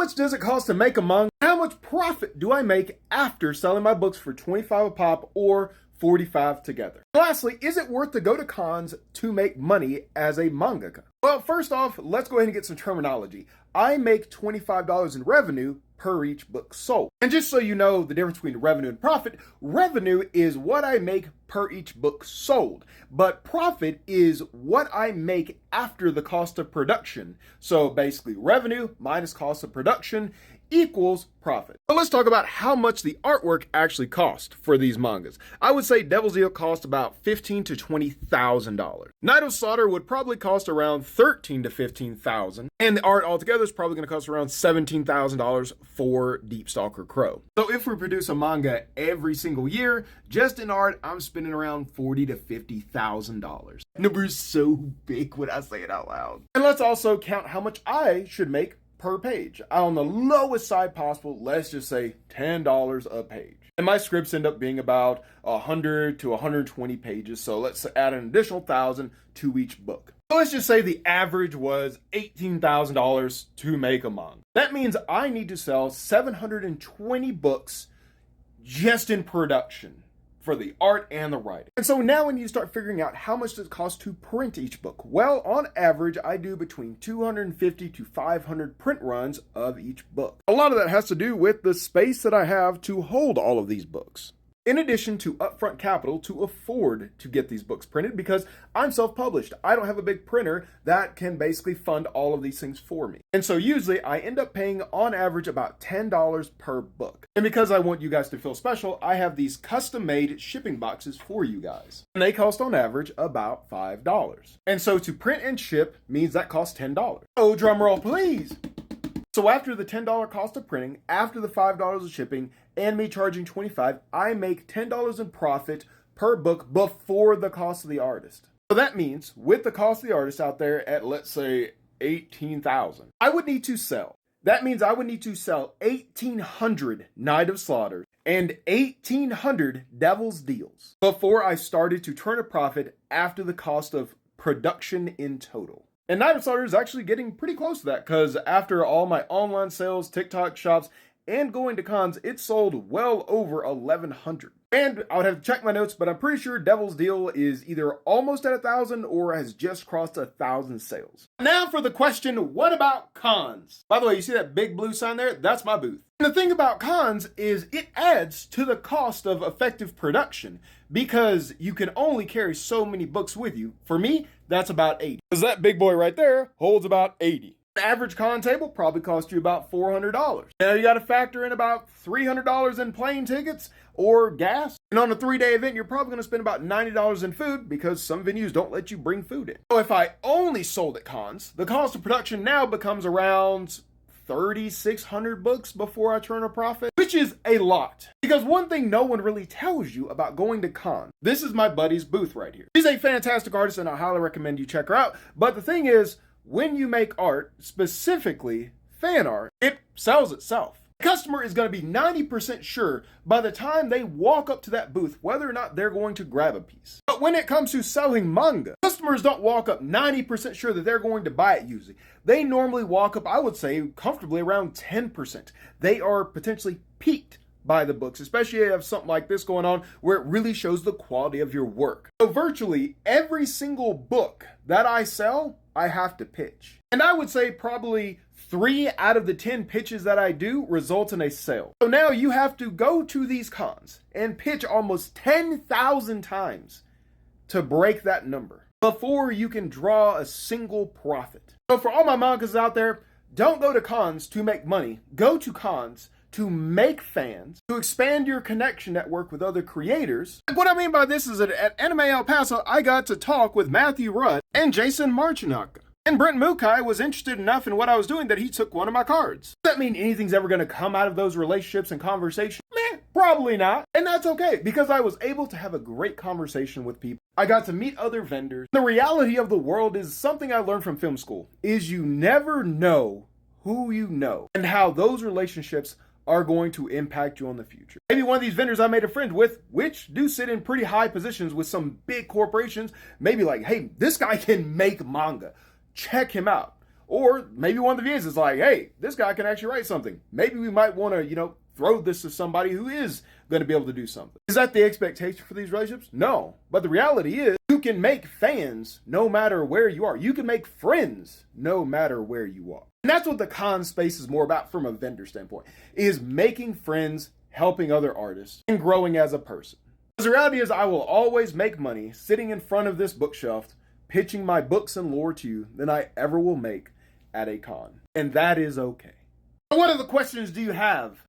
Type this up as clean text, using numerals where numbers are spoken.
How much does it cost to make a manga? How much profit do I make after selling my books for 25 a pop or 45 together? Lastly, is it worth to go to cons to make money as a mangaka? Well, first off, let's go ahead and get some terminology. I make $25 in revenue per each book sold. And just so you know the difference between revenue and profit, revenue is what I make per each book sold, but profit is what I make after the cost of production. So basically revenue minus cost of production equals profit. But let's talk about how much the artwork actually cost for these mangas. I would say Devil's Deal cost about $15,000 to $20,000. Night of Slaughter would probably cost around $13,000 to $15,000, and the art altogether is probably going to cost around $17,000 for Deep Stalker Crow. So if we produce a manga every single year, just in art, I'm spending around $40,000 to $50,000. Number is so big when I say it out loud. And let's also count how much I should make per page. On the lowest side possible, let's just say $10 a page. And my scripts end up being about 100 to 120 pages, so let's add an additional 1,000 to each book. So let's just say the average was $18,000 to make a manga. That means I need to sell 720 books just in production for the art and the writing. And so now when you start figuring out how much does it cost to print each book, well, on average, I do between 250 to 500 print runs of each book. A lot of that has to do with the space that I have to hold all of these books, in addition to upfront capital to afford to get these books printed, because I'm self-published. I don't have a big printer that can basically fund all of these things for me. And so usually I end up paying on average about $10 per book. And because I want you guys to feel special, I have these custom-made shipping boxes for you guys. And they cost on average about $5. And so to print and ship means that costs $10. Oh, drum roll, please. So after the $10 cost of printing, after the $5 of shipping, and me charging $25, I make $10 in profit per book before the cost of the artist. So that means with the cost of the artist out there at, let's say, $18,000, I would need to sell. That means I would need to sell 1,800 Night of Slaughter and 1,800 Devil's Deals before I started to turn a profit after the cost of production in total. And Night of Slaughter is actually getting pretty close to that, because after all my online sales, TikTok shops, and going to cons, it sold well over 1,100. And I would have to check my notes, but I'm pretty sure Devil's Deal is either almost at 1,000 or has just crossed 1,000 sales. Now for the question, what about cons? By the way, you see that big blue sign there? That's my booth. And the thing about cons is it adds to the cost of effective production, because you can only carry so many books with you. For me, that's about 80. Because that big boy right there holds about 80. An average con table probably costs you about $400. Now you got to factor in about $300 in plane tickets or gas. And on a 3-day event, you're probably going to spend about $90 in food, because some venues don't let you bring food in. So if I only sold at cons, the cost of production now becomes around 3,600 books before I turn a profit, which is a lot. Because one thing no one really tells you about going to cons, this is my buddy's booth right here. She's a fantastic artist and I highly recommend you check her out. But the thing is, when you make art, specifically fan art, it sells itself. The customer is going to be 90% sure by the time they walk up to that booth whether or not they're going to grab a piece. But when it comes to selling manga, customers don't walk up 90% sure that they're going to buy it usually. They normally walk up, I would say, comfortably around 10%. They are potentially piqued by the books, especially if you have something like this going on where it really shows the quality of your work. So virtually every single book that I sell, I have to pitch. And I would say probably 3 out of the 10 pitches that I do result in a sale. So now you have to go to these cons and pitch almost 10,000 times to break that number before you can draw a single profit. So for all my mangas out there, don't go to cons to make money. Go to cons to make fans, to expand your connection network with other creators. What I mean by this is that at Anime El Paso, I got to talk with Matthew Rudd and Jason Marchinaka. And Brent Mukai was interested enough in what I was doing that he took one of my cards. Does that mean anything's ever going to come out of those relationships and conversations? Meh, probably not. And that's okay, because I was able to have a great conversation with people. I got to meet other vendors. The reality of the world is something I learned from film school, is you never know who you know and how those relationships are going to impact you in the future. Maybe one of these vendors I made a friend with, which do sit in pretty high positions with some big corporations, maybe like, hey, this guy can make manga. Check him out. Or maybe one of the VAs is like, hey, this guy can actually write something. Maybe we might want to, throw this to somebody who is going to be able to do something. Is that the expectation for these relationships? No. But the reality is you can make fans no matter where you are. You can make friends no matter where you are. And that's what the con space is more about from a vendor standpoint, is making friends, helping other artists, and growing as a person. Because the reality is I will always make money sitting in front of this bookshelf, pitching my books and lore to you than I ever will make at a con. And that is okay. What other questions do you have